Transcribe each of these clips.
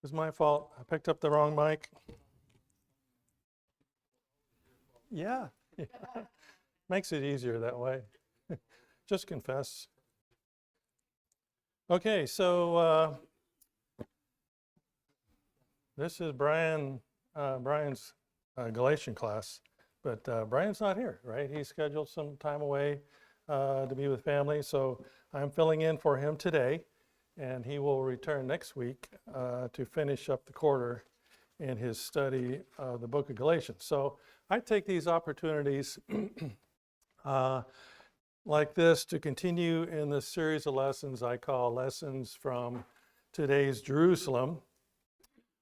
It's my fault. I picked up the wrong mic. Yeah. Makes it easier that way. Just confess. Okay, so this is Brian's Galatian class, but Brian's not here, right? He scheduled some time away to be with family, so I'm filling in for him today, and he will return next week to finish up the quarter in his study of the book of Galatians. So I take these opportunities like this to continue in this series of lessons I call Lessons from Today's Jerusalem,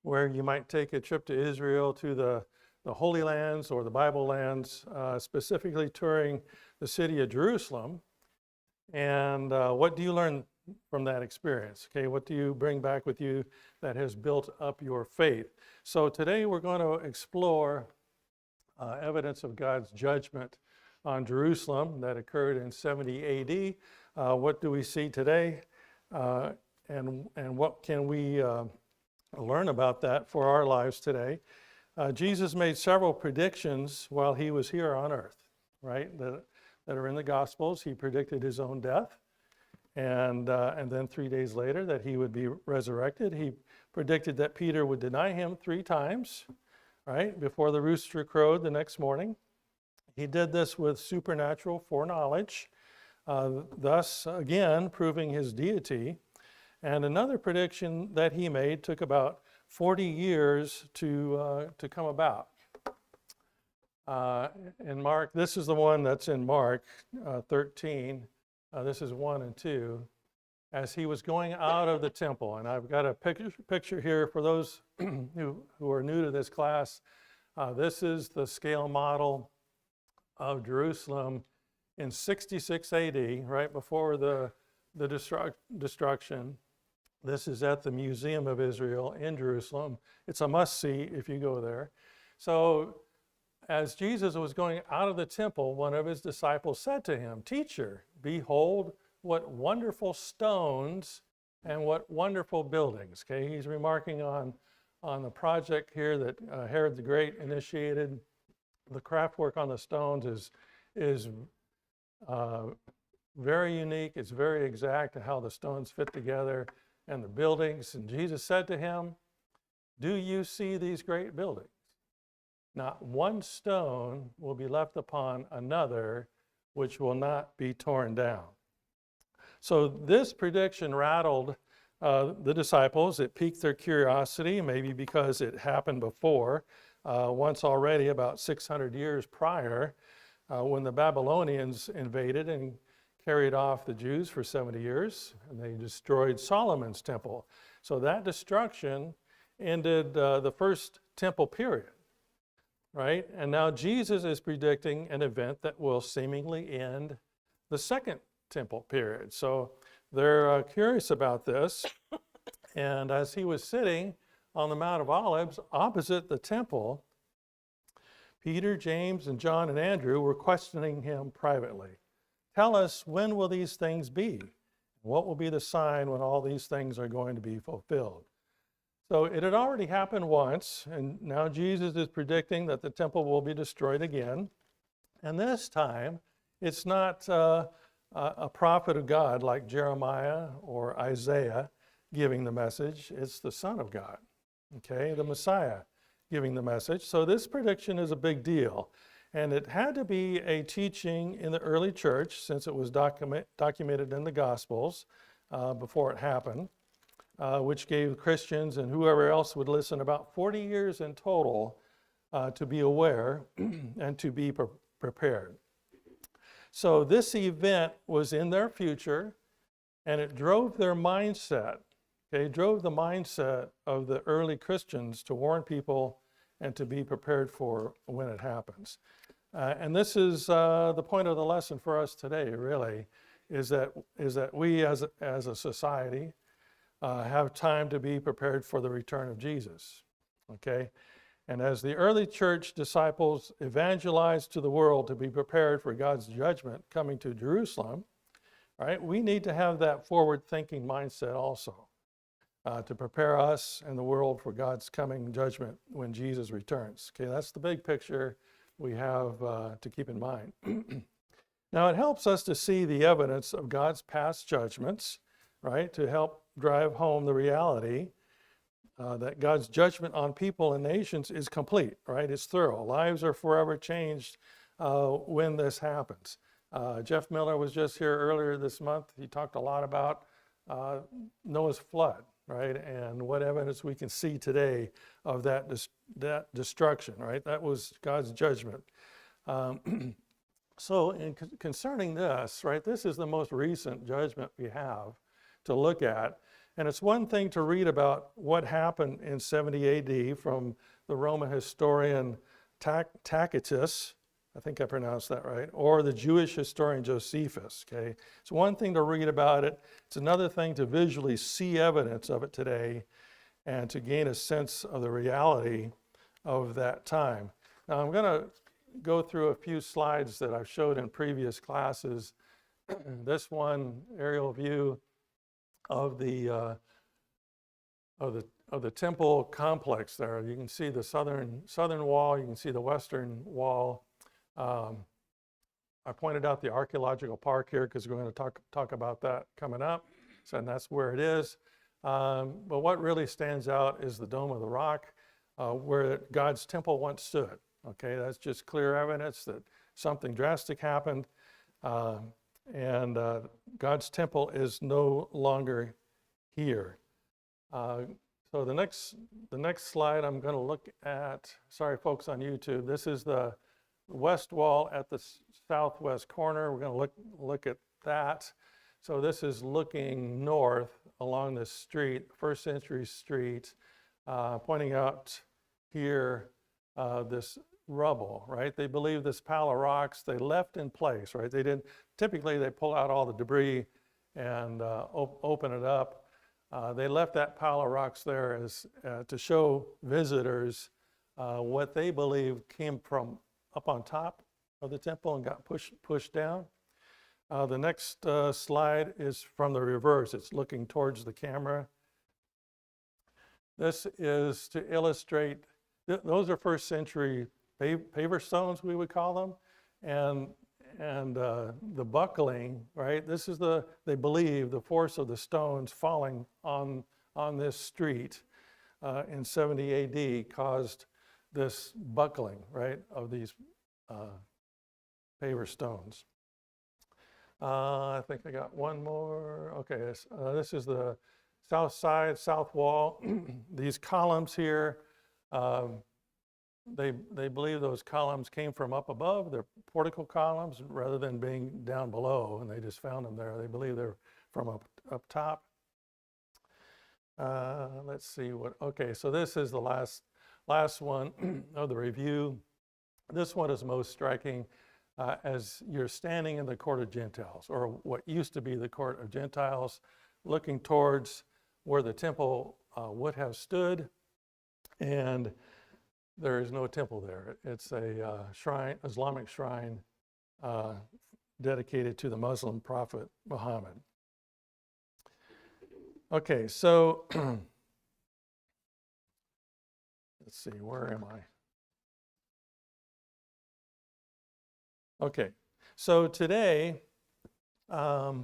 where you might take a trip to Israel to the Holy Lands or the Bible lands, specifically touring the city of Jerusalem. And what do you learn from that experience? Okay, what do you bring back with you that has built up your faith? So today we're going to explore evidence of God's judgment on Jerusalem that occurred in 70 AD. What do we see today? And what can we learn about that for our lives today? Jesus made several predictions while he was here on earth, right? That are in the Gospels. He predicted his own death, and then 3 days later that he would be resurrected. He predicted that Peter would deny him 3 times, right, before the rooster crowed the next morning. He did this with supernatural foreknowledge, thus again proving his deity. And another prediction that he made took about 40 years to come about. In Mark, this is the one that's in Mark 13. This is 1 and 2. As he was going out of the temple, and I've got a picture here for those who are new to this class. This is the scale model of Jerusalem in 66 AD, right before the destruction. This is at the Museum of Israel in Jerusalem. It's a must-see if you go there. So as Jesus was going out of the temple, one of his disciples said to him, "Teacher, behold what wonderful stones and what wonderful buildings." Okay, he's remarking on the project here that Herod the Great initiated. The craft work on the stones is very unique. It's very exact to how the stones fit together and the buildings. And Jesus said to him, "Do you see these great buildings? Not one stone will be left upon another which will not be torn down." So this prediction rattled the disciples. It piqued their curiosity, maybe because it happened before, once already about 600 years prior, when the Babylonians invaded and carried off the Jews for 70 years, and they destroyed Solomon's temple. So that destruction ended the first temple period, right? And now Jesus is predicting an event that will seemingly end the second temple period. So they're curious about this. And as he was sitting on the Mount of Olives opposite the temple, Peter, James, and John and Andrew were questioning him privately. "Tell us, when will these things be? What will be the sign when all these things are going to be fulfilled?" So it had already happened once, and now Jesus is predicting that the temple will be destroyed again. And this time, it's not a prophet of God like Jeremiah or Isaiah giving the message. It's the Son of God, okay, the Messiah giving the message. So this prediction is a big deal. And it had to be a teaching in the early church, since it was documented in the Gospels before it happened, which gave Christians and whoever else would listen about 40 years in total to be aware and to be prepared. So this event was in their future, and it drove their mindset. Okay, drove the mindset of the early Christians to warn people and to be prepared for when it happens. And this is the point of the lesson for us today, really, is that we as a society have time to be prepared for the return of Jesus, okay? And as the early church disciples evangelized to the world to be prepared for God's judgment coming to Jerusalem, right, we need to have that forward-thinking mindset also. to prepare us and the world for God's coming judgment when Jesus returns. Okay, that's the big picture we have to keep in mind. Now, it helps us to see the evidence of God's past judgments, right, to help drive home the reality that God's judgment on people and nations is complete, right? It's thorough. Lives are forever changed when this happens. Jeff Miller was just here earlier this month. He talked a lot about Noah's flood, right? And what evidence we can see today of that destruction, right? That was God's judgment. So concerning this, right, this is the most recent judgment we have to look at. And it's one thing to read about what happened in 70 AD from the Roman historian Tacitus, I think I pronounced that right, or the Jewish historian Josephus, okay? It's one thing to read about it. It's another thing to visually see evidence of it today and to gain a sense of the reality of that time. Now, I'm going to go through a few slides that I've showed in previous classes. This one, aerial view of the temple complex there. You can see the southern wall, you can see the western wall. I pointed out the archaeological park here because we're going to talk about that coming up. So, and that's where it is. But what really stands out is the Dome of the Rock, where God's temple once stood. Okay, that's just clear evidence that something drastic happened, and God's temple is no longer here. So the next slide I'm going to look at. Sorry, folks on YouTube. This is the west wall at the southwest corner. We're going to look at that. So this is looking north along this street, first century street, pointing out here this rubble, right? They believe this pile of rocks they left in place, right? Typically they pull out all the debris and open it up. They left that pile of rocks there as to show visitors what they believe came from up on top of the temple and got pushed down. The next slide is from the reverse. It's looking towards the camera. This is to illustrate, those are first century paver stones, we would call them, and the buckling, right? This is they believe the force of the stones falling on this street in 70 AD caused this buckling, right, of these paver stones. I think I got one more. Okay, this is the south side, south wall. These columns here, they believe those columns came from up above. They're portico columns rather than being down below, and they just found them there. They believe they're from up top. Let's see okay, so this is the last one of the review. This one is most striking as you're standing in the court of Gentiles, or what used to be the court of Gentiles, looking towards where the temple would have stood, and there is no temple there. It's a shrine, Islamic shrine, dedicated to the Muslim prophet Muhammad. Okay, so let's see, where am I? Okay, so today I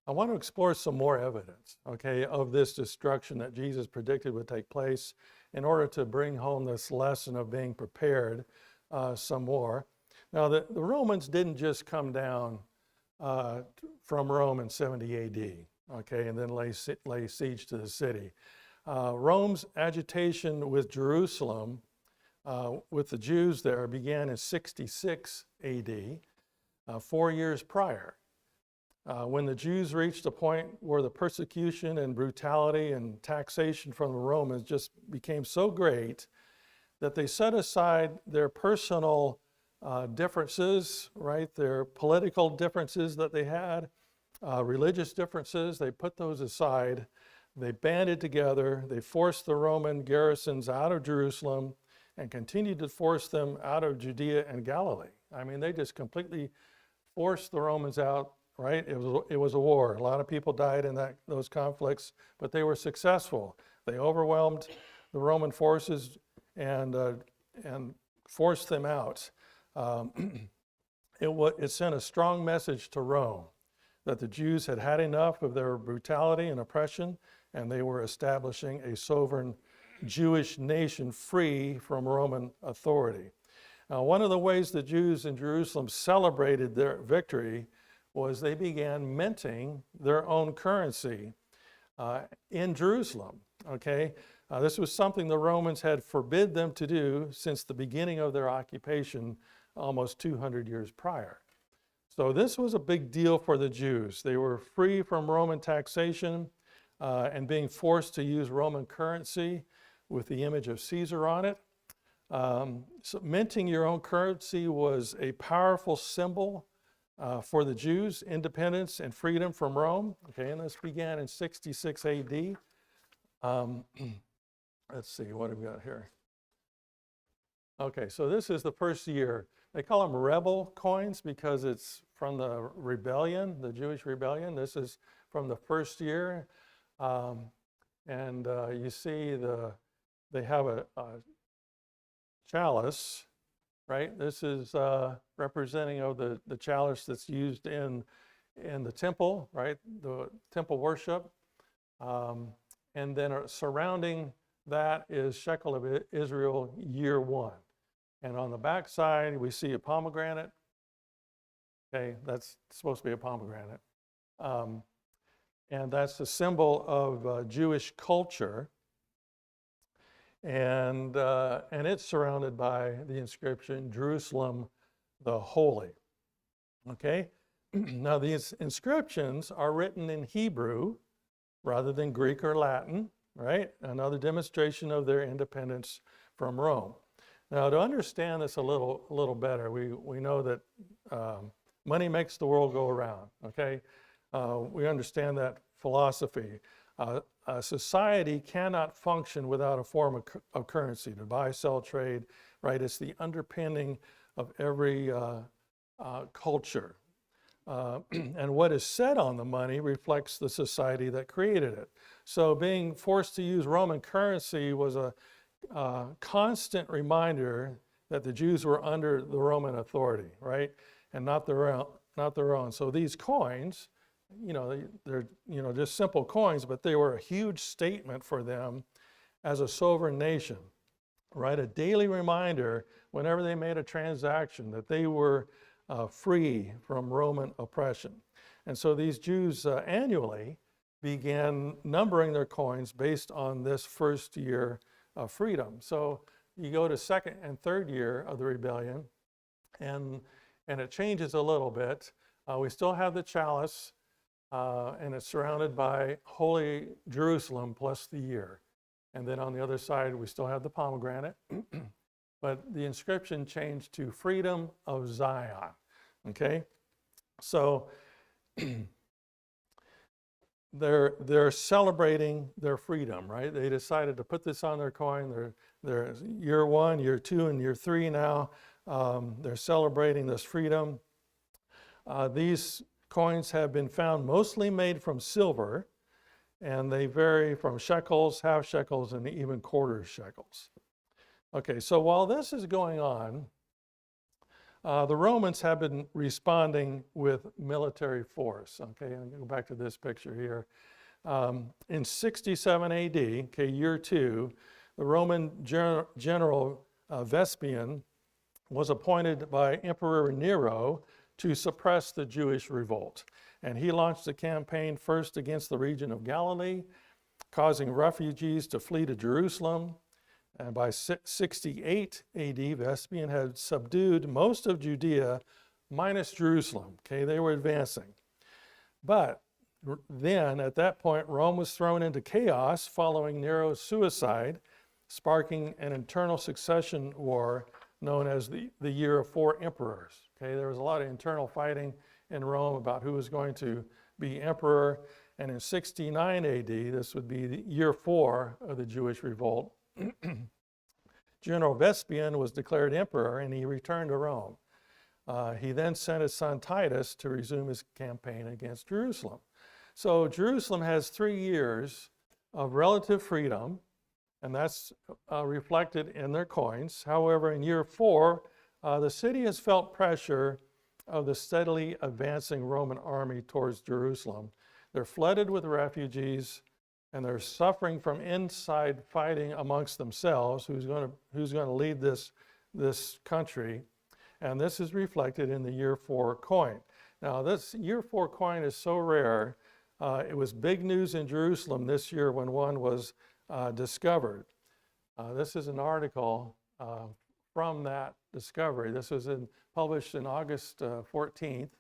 want to explore some more evidence, okay, of this destruction that Jesus predicted would take place in order to bring home this lesson of being prepared some more. Now, the Romans didn't just come down from Rome in 70 AD, okay, and then lay siege to the city. Rome's agitation with Jerusalem, with the Jews there, began in 66 AD, 4 years prior. When the Jews reached a point where the persecution and brutality and taxation from the Romans just became so great that they set aside their personal differences, right? Their political differences that they had, religious differences, they put those aside. They banded together. They forced the Roman garrisons out of Jerusalem and continued to force them out of Judea and Galilee. I mean, they just completely forced the Romans out right? It was a war. A lot of people died in those conflicts, but they were successful. They overwhelmed the Roman forces and forced them out. It sent a strong message to Rome that the Jews had had enough of their brutality and oppression, and they were establishing a sovereign Jewish nation free from Roman authority. Now, one of the ways the Jews in Jerusalem celebrated their victory was they began minting their own currency in Jerusalem, okay? This was something the Romans had forbid them to do since the beginning of their occupation almost 200 years prior. So this was a big deal for the Jews. They were free from Roman taxation and being forced to use Roman currency with the image of Caesar on it. So minting your own currency was a powerful symbol for the Jews, independence and freedom from Rome. Okay, and this began in 66 AD. Let's see, what have we got here? Okay, so this is the first year. They call them rebel coins because it's from the rebellion, the Jewish rebellion. This is from the first year. You see they have a chalice, right? This is representing of the chalice that's used in the temple, right? The temple worship. And then surrounding that is shekel of Israel year one. And on the back side, we see a pomegranate. Okay, that's supposed to be a pomegranate. And that's a symbol of Jewish culture. And it's surrounded by the inscription, Jerusalem the Holy. Okay, now these inscriptions are written in Hebrew rather than Greek or Latin, right? Another demonstration of their independence from Rome. Now, to understand this a little better, we know that money makes the world go around, okay? We understand that philosophy. A society cannot function without a form of currency, to buy, sell, trade, right? It's the underpinning of every culture. And what is said on the money reflects the society that created it. So being forced to use Roman currency was a constant reminder that the Jews were under the Roman authority, right? And not their own. So these coins, they're just simple coins, but they were a huge statement for them as a sovereign nation, right? A daily reminder whenever they made a transaction that they were free from Roman oppression. And so these Jews annually began numbering their coins based on this first year of freedom. So you go to second and third year of the rebellion, and it changes a little bit. We still have the chalice, and it's surrounded by Holy Jerusalem plus the year. And then on the other side, we still have the pomegranate. But the inscription changed to Freedom of Zion, okay? So they're celebrating their freedom, right? They decided to put this on their coin. They're year one, year two, and year three now. They're celebrating this freedom. These coins have been found mostly made from silver, and they vary from shekels, half shekels, and even quarter shekels. Okay, so while this is going on, the Romans have been responding with military force. Okay, I'm going to go back to this picture here. In 67 AD, okay, year two, the Roman general Vespasian was appointed by Emperor Nero to suppress the Jewish revolt. And he launched a campaign first against the region of Galilee, causing refugees to flee to Jerusalem. And by 68 AD, Vespasian had subdued most of Judea minus Jerusalem. Okay, they were advancing. But then, at that point, Rome was thrown into chaos following Nero's suicide, sparking an internal succession war known as the Year of Four Emperors. Okay, there was a lot of internal fighting in Rome about who was going to be emperor. And in 69 AD, this would be the year 4 of the Jewish revolt. General Vespasian was declared emperor, and he returned to Rome. he then sent his son Titus to resume his campaign against Jerusalem. So Jerusalem has 3 years of relative freedom, and that's reflected in their coins. However, in year 4, the city has felt pressure of the steadily advancing Roman army towards Jerusalem. They're flooded with refugees, and they're suffering from inside fighting amongst themselves. Who's going to lead this country? And this is reflected in the year 4 coin. Now, this year 4 coin is so rare. It was big news in Jerusalem this year when one was discovered. This is an article from that discovery. This was published in August 14th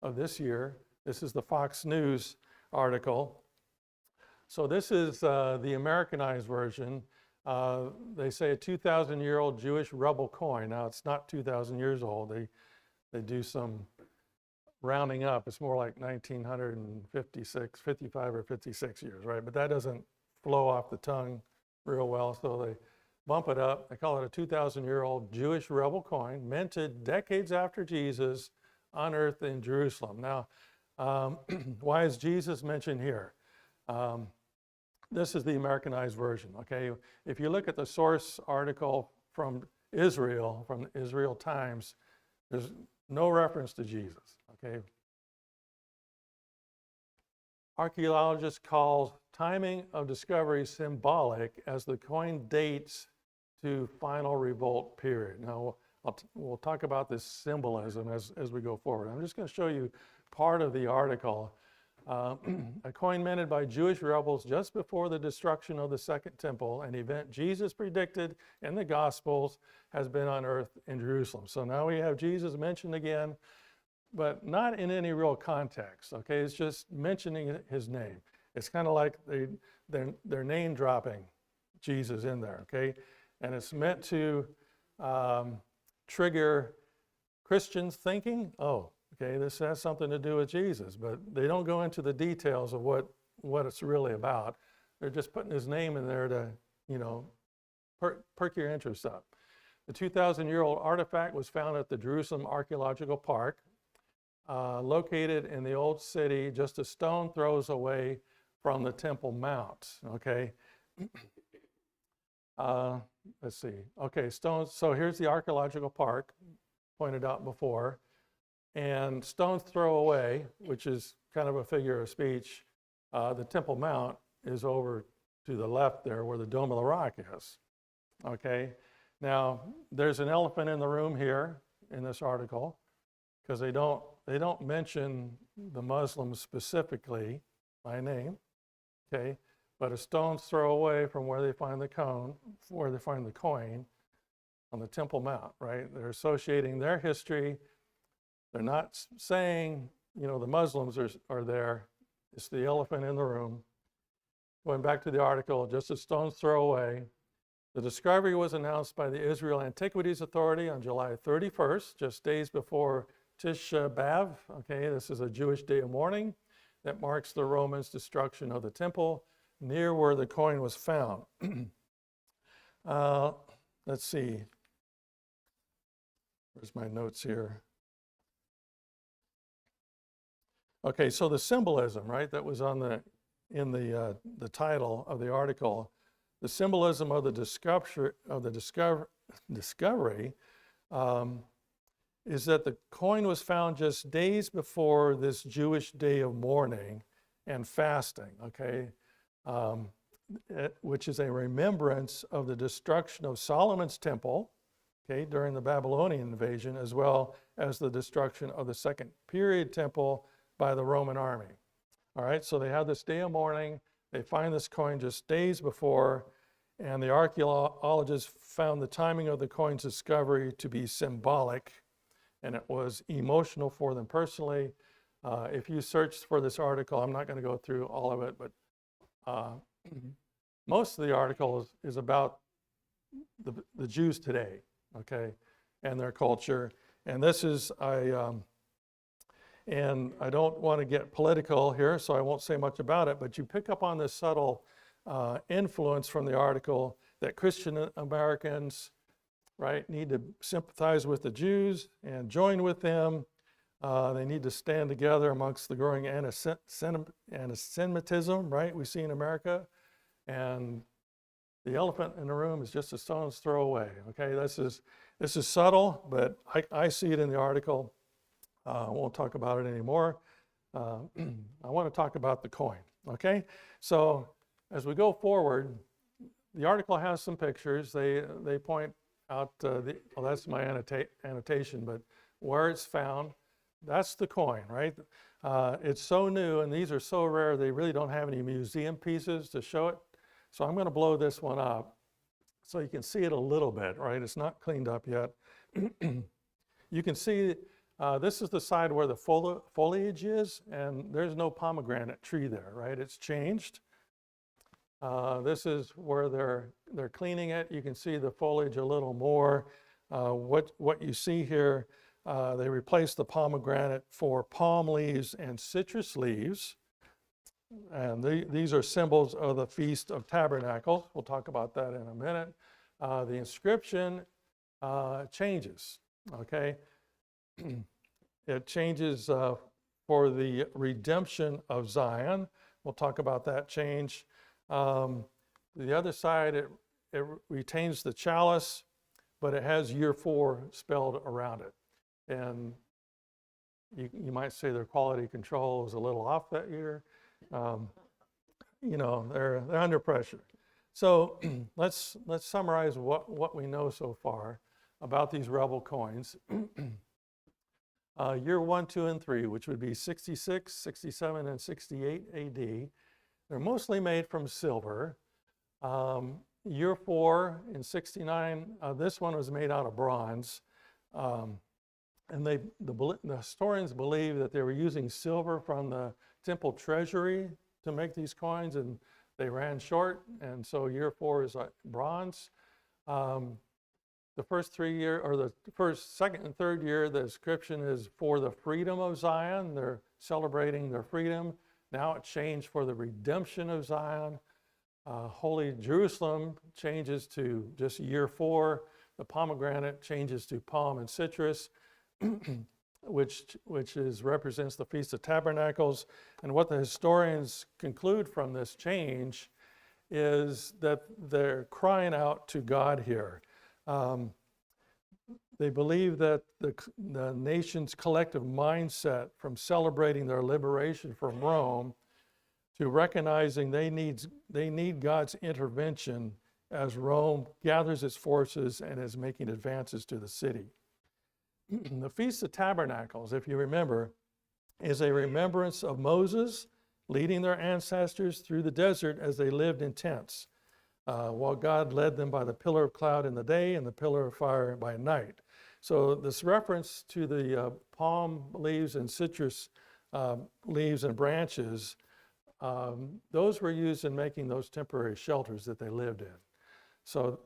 of this year. This is the Fox News article. So this is the Americanized version. They say a 2,000-year-old Jewish rebel coin. Now, it's not 2,000 years old. They do some rounding up. It's more like 1956, 55 or 56 years, right? But that doesn't flow off the tongue real well, so they bump it up. They call it a 2,000-year-old Jewish rebel coin, minted decades after Jesus, unearthed in Jerusalem. Now, why is Jesus mentioned here? This is the Americanized version, okay? If you look at the source article from Israel Times, there's no reference to Jesus, okay? Archaeologists call timing of discovery symbolic as the coin dates to final revolt period. Now, we'll talk about this symbolism as we go forward. I'm just going to show you part of the article. A coin minted by Jewish rebels just before the destruction of the Second Temple, an event Jesus predicted in the Gospels, has been unearthed in Jerusalem. So now we have Jesus mentioned again, but not in any real context, okay? It's just mentioning his name. It's kind of like they're name dropping Jesus in there, okay? And it's meant to trigger Christians thinking, oh, okay, this has something to do with Jesus, but they don't go into the details of what it's really about. They're just putting his name in there to, perk your interest up. The 2,000-year-old artifact was found at the Jerusalem Archaeological Park, located in the Old City, just a stone throws away from the Temple Mount, okay? Let's see. Okay, stones. So here's the Archaeological Park, pointed out before. And stone's throw away, which is kind of a figure of speech, the Temple Mount is over to the left there where the Dome of the Rock is, okay? Now, there's an elephant in the room here in this article because they don't mention the Muslims specifically by name, okay? But a stone's throw away from where they find the coin on the Temple Mount, right? They're associating their history. They're not saying, the Muslims are there. It's the elephant in the room. Going back to the article, just a stone's throw away. The discovery was announced by the Israel Antiquities Authority on July 31st, just days before Tisha B'Av. Okay, this is a Jewish day of mourning that marks the Romans' destruction of the temple near where the coin was found. Let's see. Where's my notes here? Okay, so the symbolism, right, that was in the title of the article, the symbolism of the discovery is that the coin was found just days before this Jewish day of mourning and fasting, okay, which is a remembrance of the destruction of Solomon's temple, okay, during the Babylonian invasion, as well as the destruction of the second period temple by the Roman army. All right, so they have this day of mourning. They find this coin just days before, and the archaeologists found the timing of the coin's discovery to be symbolic, and it was emotional for them personally. If you search for this article, I'm not going to go through all of it, but most of the article is about the Jews today, okay, and their culture. And this is, and I don't want to get political here, so I won't say much about it, but you pick up on this subtle influence from the article that Christian Americans right, need to sympathize with the Jews and join with them. They need to stand together amongst the growing anti-Semitism, right, we see in America. And the elephant in the room is just a stone's throw away. Okay, this is subtle, but I see it in the article. I won't talk about it anymore. I want to talk about the coin. Okay, so as we go forward, the article has some pictures. They point out well, that's my annotation, but where it's found, that's the coin, right? It's so new, and these are so rare. They really don't have any museum pieces to show it. So I'm going to blow this one up so you can see it a little bit, right? It's not cleaned up yet. You can see this is the side where the foliage is, and there's no pomegranate tree there, right? It's changed. This is where they're cleaning it. You can see the foliage a little more. What you see here, they replaced the pomegranate for palm leaves and citrus leaves. And these are symbols of the Feast of Tabernacles. We'll talk about that in a minute. The inscription changes, okay? It changes for the redemption of Zion. We'll talk about that change. The other side, it retains the chalice, but it has year 4 spelled around it. And you might say their quality control was a little off that year. You know, they're under pressure. So let's summarize what we know so far about these rebel coins. Year 1, 2, and 3, which would be 66, 67, and 68 AD. They're mostly made from silver. Year 4 in 69, this one was made out of bronze. And the historians believe that they were using silver from the temple treasury to make these coins, and they ran short, and so year 4 is bronze. The first 3 year, or the first, second, and third year, the inscription is for the freedom of Zion. They're celebrating their freedom. Now it changed for the redemption of Zion. Holy Jerusalem changes to just year 4. The pomegranate changes to palm and citrus, which represents the Feast of Tabernacles. And what the historians conclude from this change is that they're crying out to God here. They believe that the nation's collective mindset from celebrating their liberation from Rome to recognizing they need God's intervention as Rome gathers its forces and is making advances to the city. The Feast of Tabernacles, if you remember, is a remembrance of Moses leading their ancestors through the desert as they lived in tents, while God led them by the pillar of cloud in the day and the pillar of fire by night. So this reference to the palm leaves and citrus leaves and branches, those were used in making those temporary shelters that they lived in. So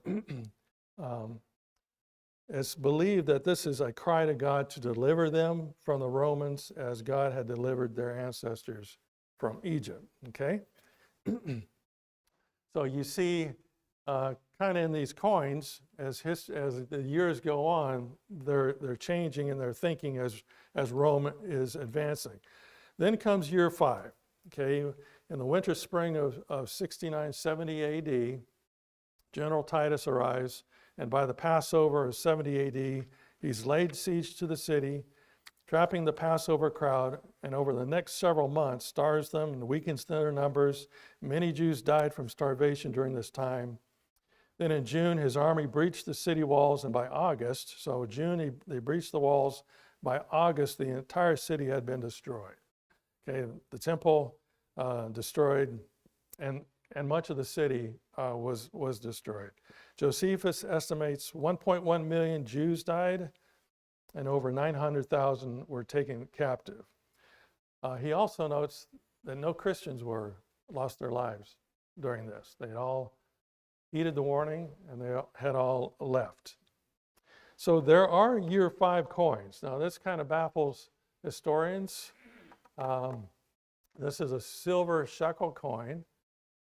it's believed that this is a cry to God to deliver them from the Romans as God had delivered their ancestors from Egypt, okay? So you see kind of in these coins, as the years go on, they're changing in their thinking as Rome is advancing. Then comes year 5, okay? In the winter spring of 69, 70 AD, General Titus arrives, and by the Passover of 70 AD, he's laid siege to the city, trapping the Passover crowd, and over the next several months starves them and weakens their numbers. Many Jews died from starvation during this time. Then in June, his army breached the city walls, and by August, so June they breached the walls, by August the entire city had been destroyed. Okay, the temple destroyed, and much of the city was destroyed. Josephus estimates 1.1 million Jews died, and over 900,000 were taken captive. He also notes that no Christians lost their lives during this. They all heeded the warning, and they had all left. So there are year 5 coins. Now this kind of baffles historians. This is a silver shekel coin,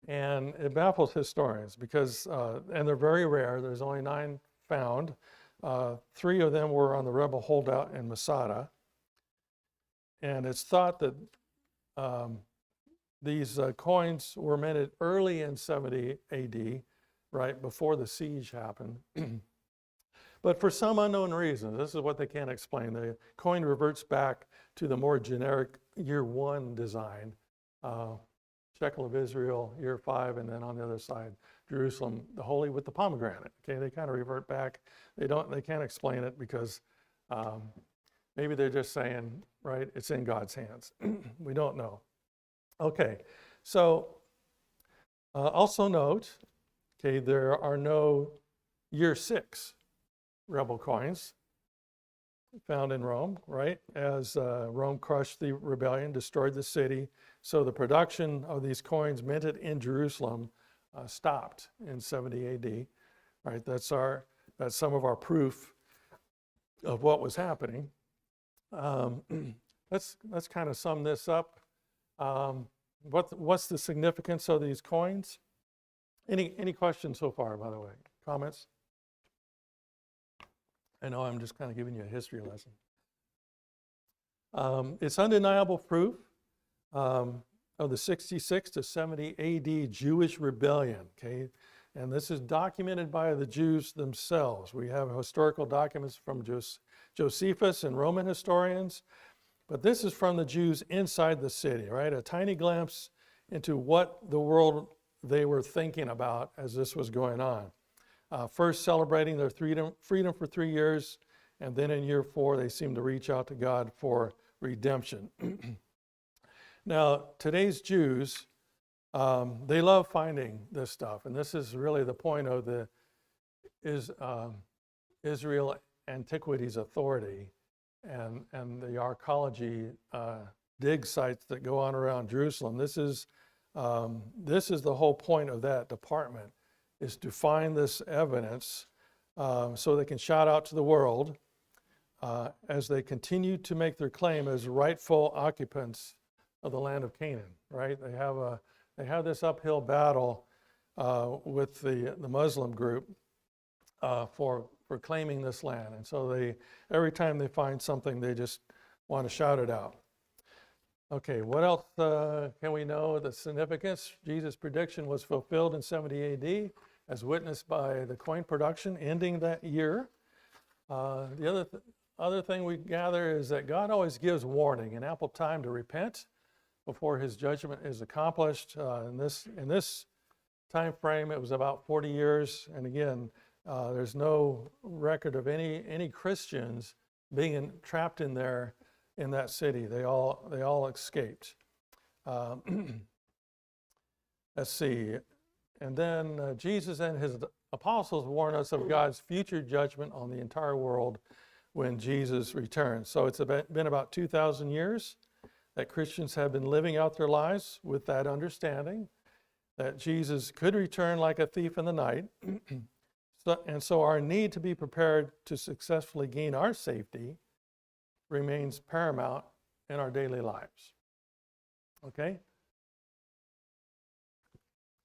and it baffles historians because, and they're very rare, there's only 9 found. 3 of them were on the rebel holdout in Masada. And it's thought that these coins were minted early in 70 AD, right before the siege happened. But for some unknown reason, this is what they can't explain. The coin reverts back to the more generic year 1 design, shekel of Israel, year 5, and then on the other side, Jerusalem, the holy with the pomegranate. Okay, they kind of revert back. They can't explain it because maybe they're just saying, right, it's in God's hands. We don't know. Okay, so also note, okay, there are no year 6 rebel coins found in Rome, right? As Rome crushed the rebellion, destroyed the city. So the production of these coins minted in Jerusalem stopped in 70 AD, right? That's some of our proof of what was happening. Let's kind of sum this up. What's the significance of these coins? Any questions so far, by the way? Comments? I know I'm just kind of giving you a history lesson. It's undeniable proof of the 66 to 70 AD Jewish rebellion, okay? And this is documented by the Jews themselves. We have historical documents from Josephus and Roman historians, but this is from the Jews inside the city, right? A tiny glimpse into what the world they were thinking about as this was going on. First celebrating their freedom for 3 years, and then in year 4, they seem to reach out to God for redemption. Now, today's Jews, they love finding this stuff, and this is really the point of the Israel Antiquities Authority and the archaeology dig sites that go on around Jerusalem. This is the whole point of that department, is to find this evidence so they can shout out to the world as they continue to make their claim as rightful occupants of the land of Canaan, right? They have this uphill battle with the Muslim group for claiming this land. And so every time they find something, they just want to shout it out. Okay, what else can we know? The significance. Jesus' prediction was fulfilled in 70 AD, as witnessed by the coin production ending that year. The other thing we gather is that God always gives warning and ample time to repent before his judgment is accomplished. In this time frame, it was about 40 years. And again, there's no record of any Christians being trapped in that city. They all escaped. Let's see. And then Jesus and his apostles warn us of God's future judgment on the entire world when Jesus returns. So it's been about 2,000 years that Christians have been living out their lives with that understanding that Jesus could return like a thief in the night. And so our need to be prepared to successfully gain our safety remains paramount in our daily lives. Okay?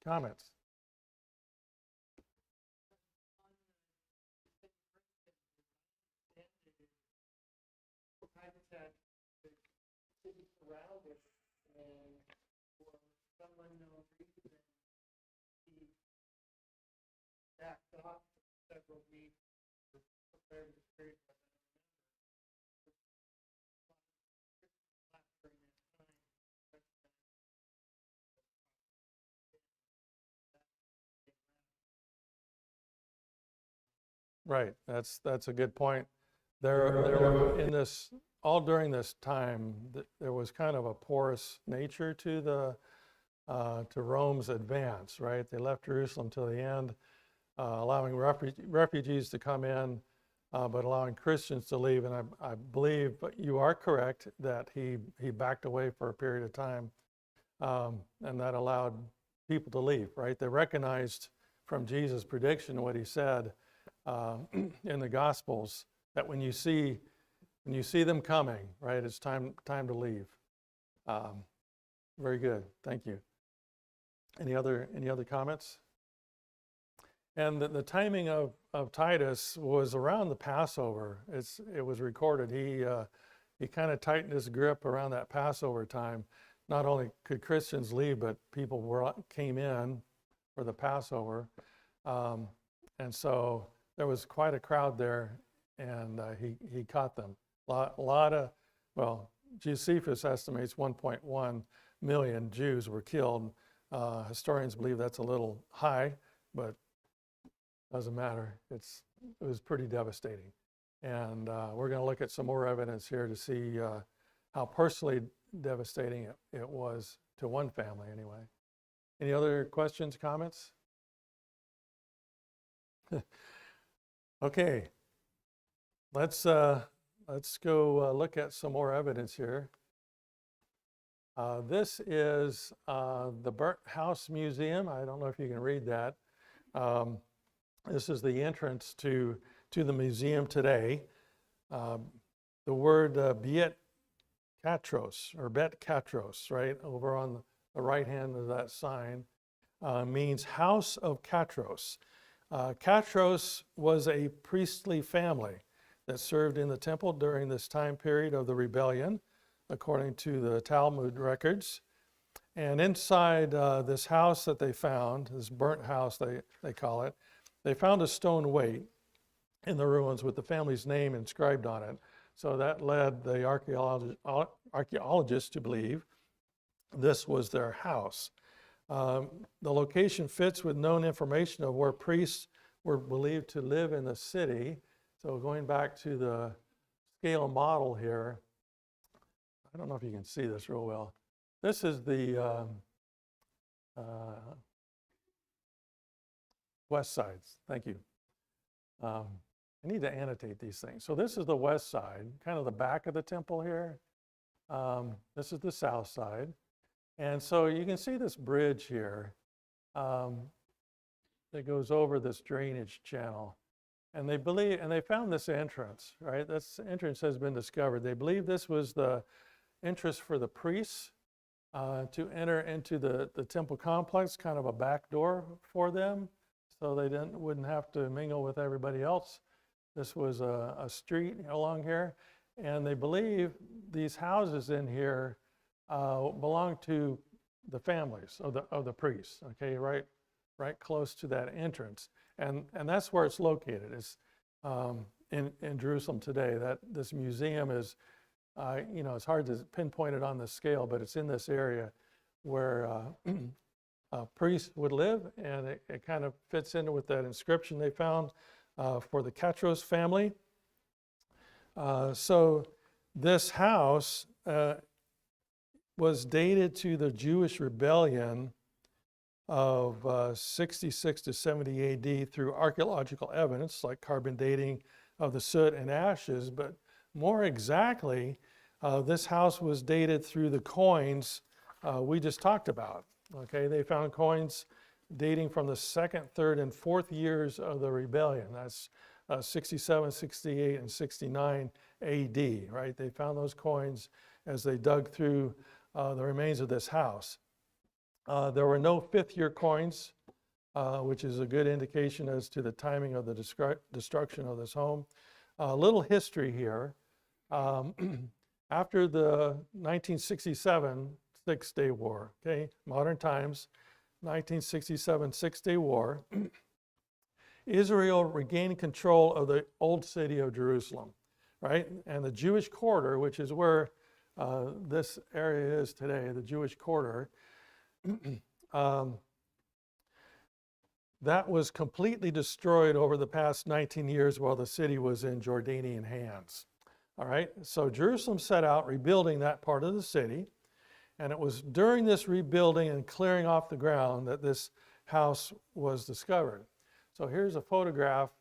Comments? Around it, and for some unknown reason, he backed off for several weeks to prepare the spirit of during that time. Right, that's a good point. There were all during this time, there was kind of a porous nature to Rome's advance, right? They left Jerusalem till the end, allowing refugees to come in, but allowing Christians to leave. And I believe, but you are correct, that he backed away for a period of time, and that allowed people to leave, right? They recognized from Jesus' prediction what he said in the Gospels, that when you see them coming, right, it's time to leave. Very good, thank you. Any other comments? And the timing of Titus was around the Passover. It was recorded. He kind of tightened his grip around that Passover time. Not only could Christians leave, but people came in for the Passover. And so there was quite a crowd there, and he caught them. Well, Josephus estimates 1.1 million Jews were killed. Historians believe that's a little high, but doesn't matter. It was pretty devastating. And we're going to look at some more evidence here to see how personally devastating it was to one family anyway. Any other questions, comments? Okay, let's go look at some more evidence here. This is the Burnt House Museum. I don't know if you can read that. This is the entrance to the museum today. The word Bet Katros, or Bet Katros, right over on the right hand of that sign, means House of Katros. Katros was a priestly family that served in the temple during this time period of the rebellion, according to the Talmud records. And inside this house that they found, this burnt house they call it, they found a stone weight in the ruins with the family's name inscribed on it. So that led the archaeologists to believe this was their house. The location fits with known information of where priests were believed to live in the city. So going back to the scale model here, I don't know if you can see this real well. This is the west side. Thank you. I need to annotate these things. So this is the west side, kind of the back of the temple here. This is the south side. And so you can see this bridge here that goes over this drainage channel. And they found this entrance, right? This entrance has been discovered. They believe this was the entrance for the priests to enter into the temple complex, kind of a back door for them, so they wouldn't have to mingle with everybody else. This was a street along here, and they believe these houses in here belong to the families of the priests. Okay, right close to that entrance, and that's where it's located. It's in Jerusalem today. That this museum is, it's hard to pinpoint it on the scale, but it's in this area where priests would live, and it kind of fits in with that inscription they found for the Katros family. So this house was dated to the Jewish rebellion of 66 to 70 AD through archaeological evidence like carbon dating of the soot and ashes, but more exactly, this house was dated through the coins we just talked about. Okay, they found coins dating from the 2nd, 3rd, and 4th years of the rebellion. That's 67, 68, and 69 AD, right? They found those coins as they dug through the remains of this house. There were no 5th-year coins, which is a good indication as to the timing of the destruction of this home. A little history here. After the 1967 Six-Day War, okay, modern times, 1967 Six-Day War, Israel regained control of the old city of Jerusalem, right? And the Jewish quarter, which is where this area is today, the Jewish quarter, that was completely destroyed over the past 19 years while the city was in Jordanian hands. All right, so Jerusalem set out rebuilding that part of the city, and it was during this rebuilding and clearing off the ground that this house was discovered. So here's a photograph.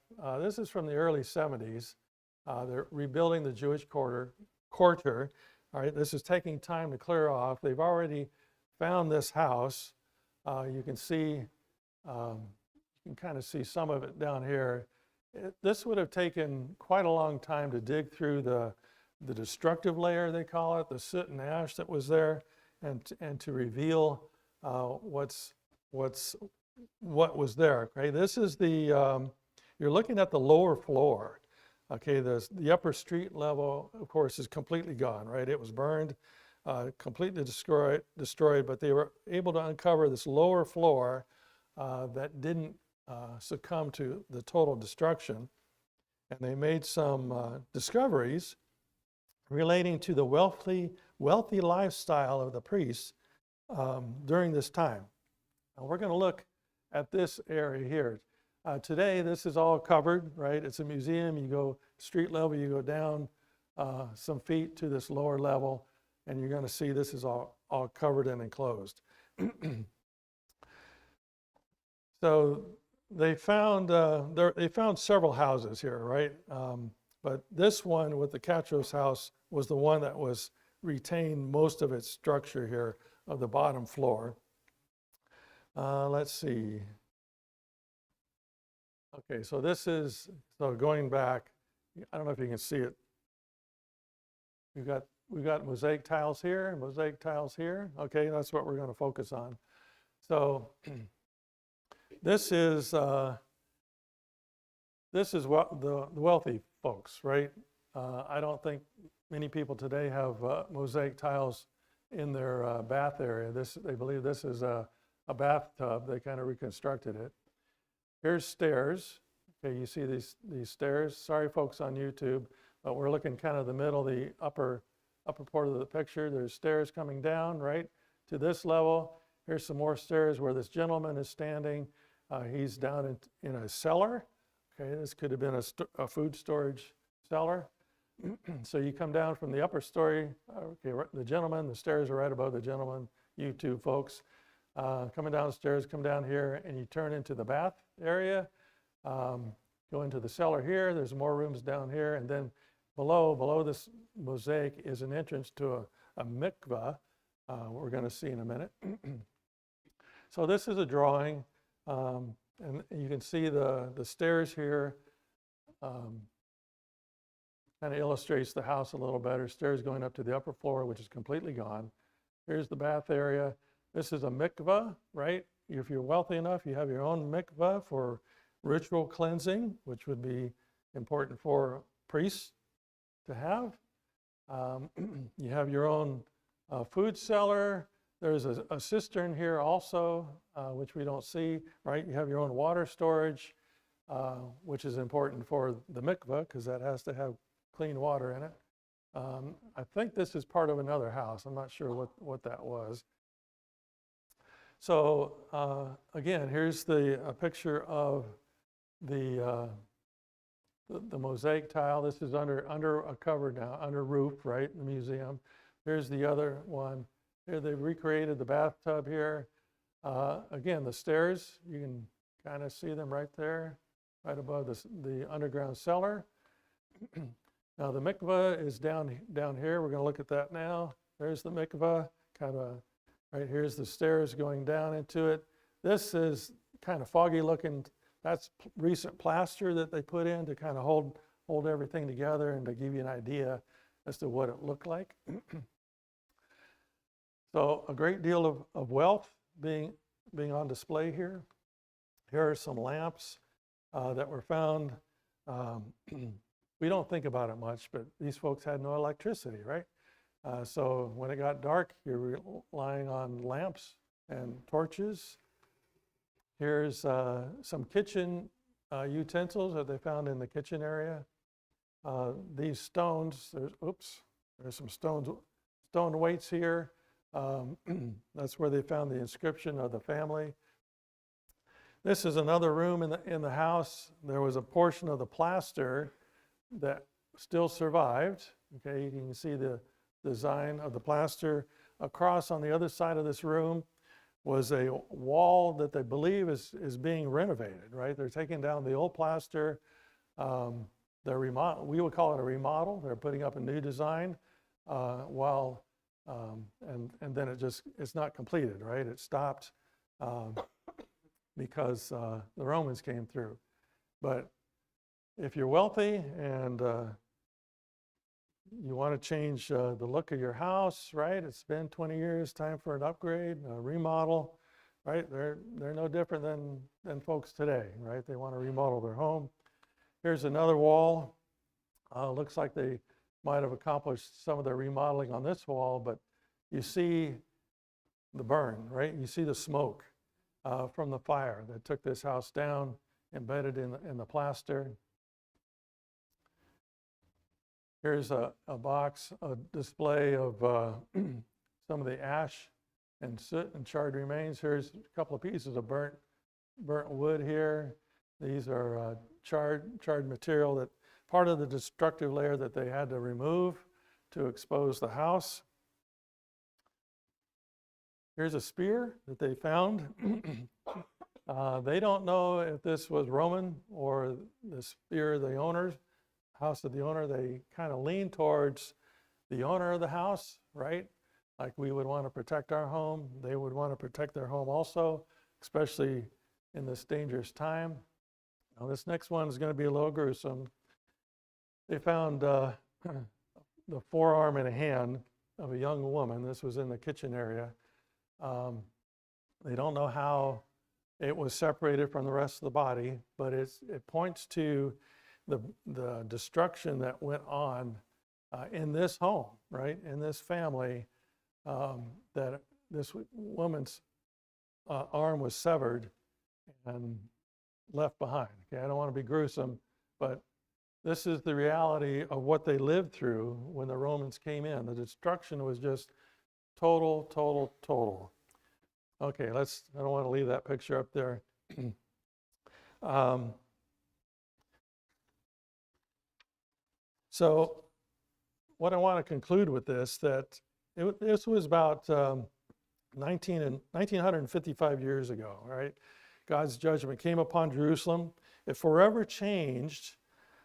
This is from the early 70s. They're rebuilding the Jewish quarter. All right, this is taking time to clear off. They've already found this house. You can see, you can kind of see some of it down here. This would have taken quite a long time to dig through the destructive layer, they call it, the soot and ash that was there, and to reveal what's what was there. Okay, this is you're looking at the lower floor. Okay, the upper street level, of course, is completely gone, right? It was burned, completely destroyed, but they were able to uncover this lower floor that didn't succumb to the total destruction. And they made some discoveries relating to the wealthy lifestyle of the priests during this time. Now we're going to look at this area here. Today, this is all covered, right? It's a museum. You go street level, you go down some feet to this lower level, and you're going to see this is all covered and enclosed. So they found several houses here, right? But this one with the Katros house was the one that was retained most of its structure here of the bottom floor. Let's see. Okay, so this is, so going back, I don't know if you can see it. We've got mosaic tiles here and mosaic tiles here. Okay, that's what we're going to focus on. So this is what the wealthy folks, right? I don't think many people today have mosaic tiles in their bath area. They believe this is a bathtub. They kind of reconstructed it. Here's stairs. Okay, you see these stairs. Sorry, folks on YouTube, but we're looking kind of the middle, the upper part of the picture. There's stairs coming down, right, to this level. Here's some more stairs where this gentleman is standing. He's down in a cellar. Okay, this could have been a food storage cellar. So you come down from the upper story. Okay, the gentleman, the stairs are right above the gentleman. You two folks. Coming downstairs, come down here, and you turn into the bath area. Go into the cellar here. There's more rooms down here, and then below this mosaic is an entrance to a mikvah. We're going to see in a minute. So this is a drawing, and you can see the stairs here. Kind of illustrates the house a little better. Stairs going up to the upper floor, which is completely gone. Here's the bath area. This is a mikvah, right? If you're wealthy enough, you have your own mikvah for ritual cleansing, which would be important for priests to have. You have your own food cellar. There's a cistern here also, which we don't see, right? You have your own water storage, which is important for the mikvah because that has to have clean water in it. I think this is part of another house. I'm not sure what that was. So again, here's a picture of the mosaic tile. This is under a cover now, under roof, right, in the museum. Here's the other one. Here they've recreated the bathtub here. Again, the stairs, you can kind of see them right there, right above the underground cellar. Now the mikvah is down here. We're going to look at that now. There's the mikvah, kind of right here's the stairs going down into it. This is kind of foggy looking. That's recent plaster that they put in to kind of hold everything together and to give you an idea as to what it looked like. So a great deal of wealth being on display here. Here are some lamps that were found. We don't think about it much, but these folks had no electricity, right? So when it got dark, you're relying on lamps and torches. Here's some kitchen utensils that they found in the kitchen area. These stones, there's some stone weights here. That's where they found the inscription of the family. This is another room in the house. There was a portion of the plaster that still survived. Okay, you can see the design of the plaster. Across on the other side of this room was a wall that they believe is being renovated, right? They're taking down the old plaster. We would call it a remodel. They're putting up a new design and then it's not completed, right? It stopped because the Romans came through. But if you're wealthy and you want to change the look of your house, right? It's been 20 years, time for an upgrade, a remodel. right? They're no different than folks today, right? They want to remodel their home. Here's another wall. Looks like they might have accomplished some of their remodeling on this wall, but you see the burn, right? You see the smoke from the fire that took this house down, embedded in the plaster. Here's a box, a display of some of the ash and soot and charred remains. Here's a couple of pieces of burnt wood here. These are charred material, that part of the destructive layer that they had to remove to expose the house. Here's a spear that they found. They don't know if this was Roman or the spear of the owner, house of the owner. They kind of lean towards the owner of the house, right? Like we would want to protect our home. They would want to protect their home also, especially in this dangerous time. Now this next one is going to be a little gruesome. They found the forearm and a hand of a young woman. This was in the kitchen area. They don't know how it was separated from the rest of the body, but it points to the destruction that went on in this home, right? In this family, that this woman's arm was severed and left behind. Okay, I don't want to be gruesome, but this is the reality of what they lived through when the Romans came in. The destruction was just total, total, total. Okay, I don't want to leave that picture up there. So what I want to conclude with this, that this was about 1955 years ago, right? God's judgment came upon Jerusalem. It forever changed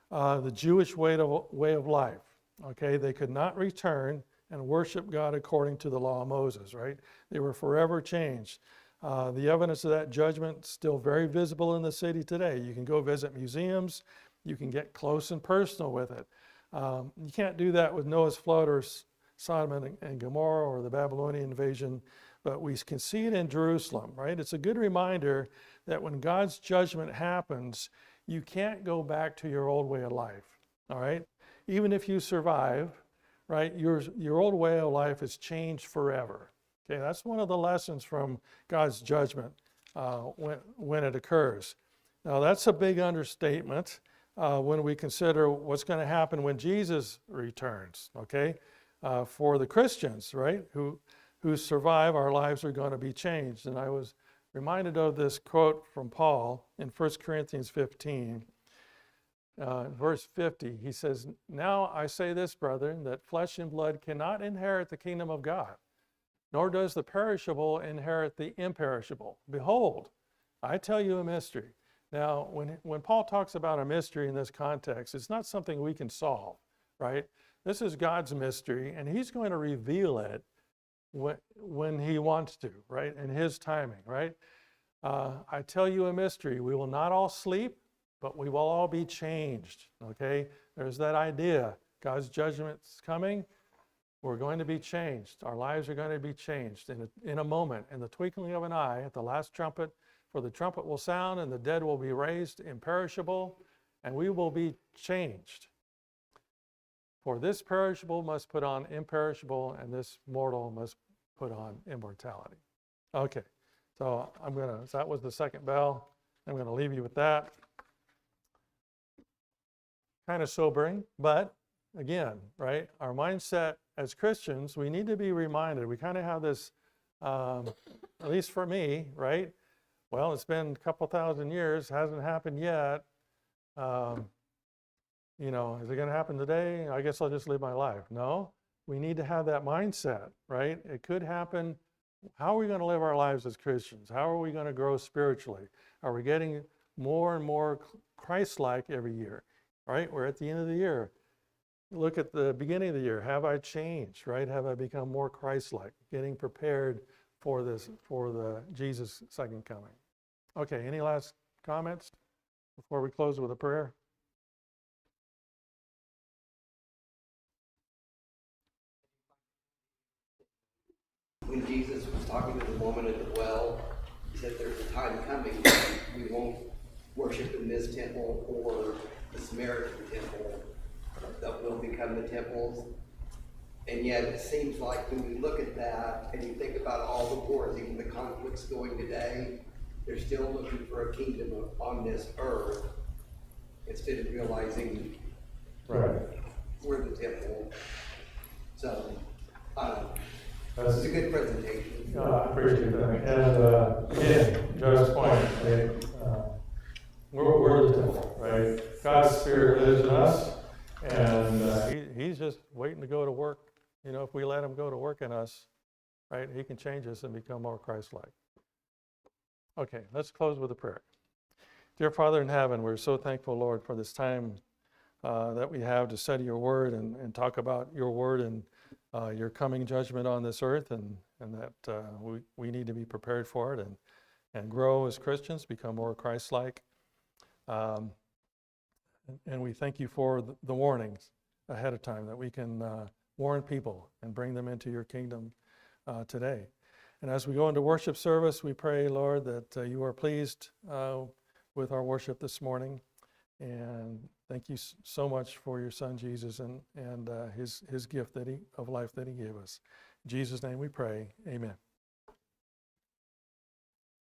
the Jewish way of life, okay? They could not return and worship God according to the law of Moses, right? They were forever changed. The evidence of that judgment is still very visible in the city today. You can go visit museums. You can get close and personal with it. You can't do that with Noah's flood or Sodom and Gomorrah or the Babylonian invasion, but we can see it in Jerusalem, right? It's a good reminder that when God's judgment happens, you can't go back to your old way of life, all right? Even if you survive, right, your old way of life is changed forever. Okay, that's one of the lessons from God's judgment when it occurs. Now that's a big understatement when we consider what's going to happen when Jesus returns. Okay, for the Christians, right, who survive, our lives are going to be changed. And I was reminded of this quote from Paul in 1 Corinthians 15. Verse 50, he says, "Now I say this, brethren, that flesh and blood cannot inherit the kingdom of God, nor does the perishable inherit the imperishable. Behold, I tell you a mystery." Now, when Paul talks about a mystery in this context, it's not something we can solve, right? This is God's mystery, and he's going to reveal it when he wants to, right? In his timing, right? I tell you a mystery. We will not all sleep, but we will all be changed, okay? There's that idea. God's judgment's coming. We're going to be changed. Our lives are going to be changed in a moment, in the twinkling of an eye, at the last trumpet. For the trumpet will sound, and the dead will be raised imperishable, and we will be changed. For this perishable must put on imperishable, and this mortal must put on immortality. Okay, so that was the second bell. I'm going to leave you with that. Kind of sobering, but again, right, our mindset as Christians, we need to be reminded. We kind of have this, at least for me, right? Well, it's been a couple thousand years, hasn't happened yet. You know, is it going to happen today? I guess I'll just live my life. No, we need to have that mindset, right? It could happen. How are we going to live our lives as Christians? How are we going to grow spiritually? Are we getting more and more Christ-like every year? Right? We're at the end of the year. Look at the beginning of the year. Have I changed? Right? Have I become more Christ-like? Getting prepared for the Jesus' second coming. Okay, any last comments before we close with a prayer? When Jesus was talking to the woman at the well, that there's a time coming we won't worship in this temple or the Samaritan temple, that will become the temples. And yet it seems like when we look at that and you think about all the wars, even the conflicts going today, they're still looking for a kingdom on this earth instead of realizing Right. we're the temple. So, this That's, is a good presentation. I appreciate that. And again, Joe's point, we're the temple, right? God's Spirit lives in us, and he's just waiting to go to work. You know, if we let him go to work in us, right, he can change us and become more Christ-like. Okay, let's close with a prayer. Dear Father in heaven, we're so thankful, Lord, for this time that we have to study your word and talk about your word and your coming judgment on this earth, and that we need to be prepared for it and grow as Christians, become more Christ-like. And we thank you for the warnings ahead of time, that we can warn people and bring them into your kingdom today. And as we go into worship service, we pray, Lord, that you are pleased with our worship this morning. And thank you so much for your son, Jesus, and his gift of life that he gave us. In Jesus' name we pray, amen.